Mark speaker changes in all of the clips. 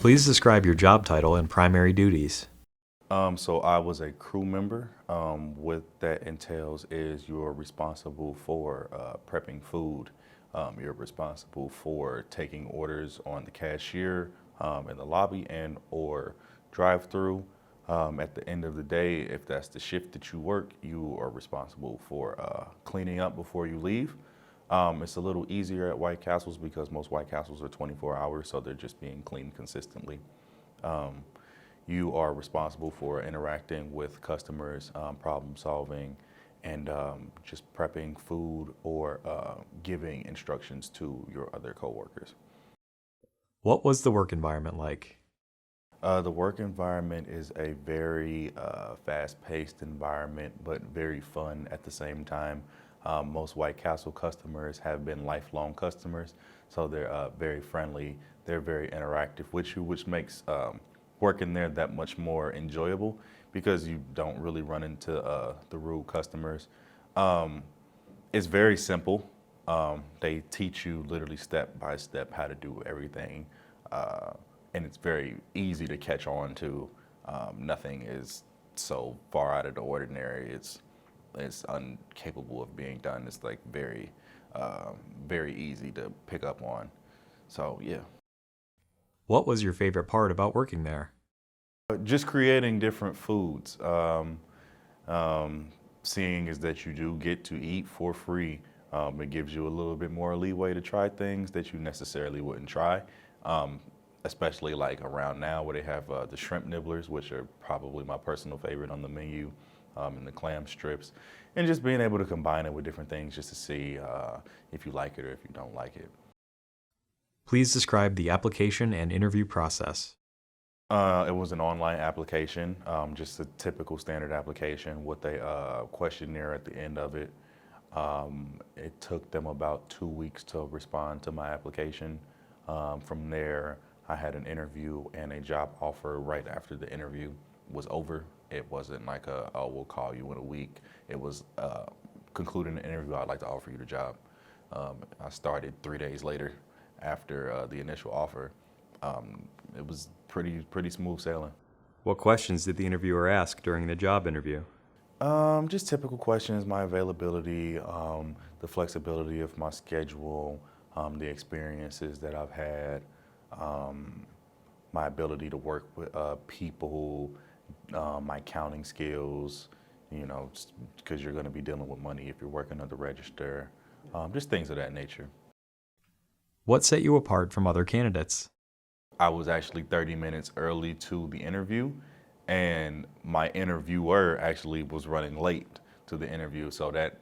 Speaker 1: Please describe your job title and primary duties.
Speaker 2: So I was a crew member. What that entails is you're responsible for prepping food. You're responsible for taking orders on the cashier in the lobby and or drive-through. At the end of the day, if that's the shift that you work, you are responsible for cleaning up before you leave. It's a little easier at White Castles because most White Castles are 24 hours, so they're just being cleaned consistently. You are responsible for interacting with customers, problem solving, and just prepping food or giving instructions to your other coworkers.
Speaker 1: What was the work environment like?
Speaker 2: The work environment is a very fast-paced environment, but very fun at the same time. Most White Castle customers have been lifelong customers, so they're very friendly. They're very interactive with you, which makes working there that much more enjoyable because you don't really run into the rude customers. It's very simple. They teach you literally step by step how to do everything. And it's very easy to catch on to. Nothing is so far out of the ordinary. It's incapable of being done. It's like very easy to pick up on. So yeah.
Speaker 1: What was your favorite part about working there?
Speaker 2: Just creating different foods. Seeing is that you do get to eat for free. It gives you a little bit more leeway to try things that you necessarily wouldn't try. Especially like around now where they have the shrimp nibblers, which are probably my personal favorite on the menu, and the clam strips, and just being able to combine it with different things just to see if you like it or if you don't like it.
Speaker 1: Please describe the application and interview process.
Speaker 2: It was an online application, just a typical standard application with a questionnaire at the end of it. It took them about 2 weeks to respond to my application. From there, I had an interview and a job offer right after the interview was over. It wasn't like oh, we'll call you in a week. It was concluding the interview, I'd like to offer you the job. I started 3 days later after the initial offer. It was pretty smooth sailing.
Speaker 1: What questions did the interviewer ask during the job interview?
Speaker 2: Just typical questions, my availability, the flexibility of my schedule, the experiences that I've had, my ability to work with people, my counting skills, you know, because you're going to be dealing with money if you're working at the register, just things of that nature.
Speaker 1: What set you apart from other candidates?
Speaker 2: I was actually 30 minutes early to the interview, and my interviewer actually was running late to the interview, so that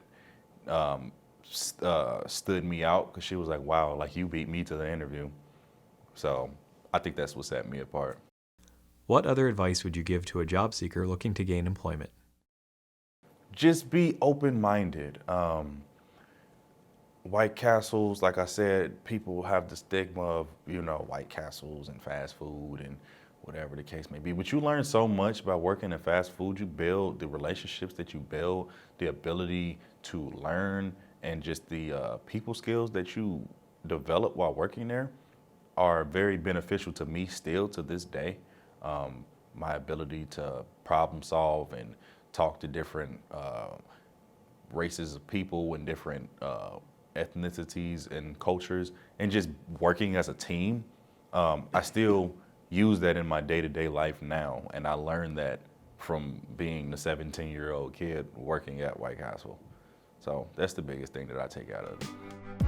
Speaker 2: stood me out because she was like, wow, like you beat me to the interview. So I think that's what set me apart.
Speaker 1: What other advice would you give to a job seeker looking to gain employment?
Speaker 2: Just be open-minded. White Castles, like I said, people have the stigma of, you know, White Castles and fast food and whatever the case may be. But you learn so much by working in fast food. You build the relationships that you build, the ability to learn, and just the people skills that you develop while working there are very beneficial to me still to this day. My ability to problem solve and talk to different races of people and different ethnicities and cultures, and just working as a team. I still use that in my day-to-day life now, and I learned that from being the 17-year-old kid working at White Castle. So that's the biggest thing that I take out of it.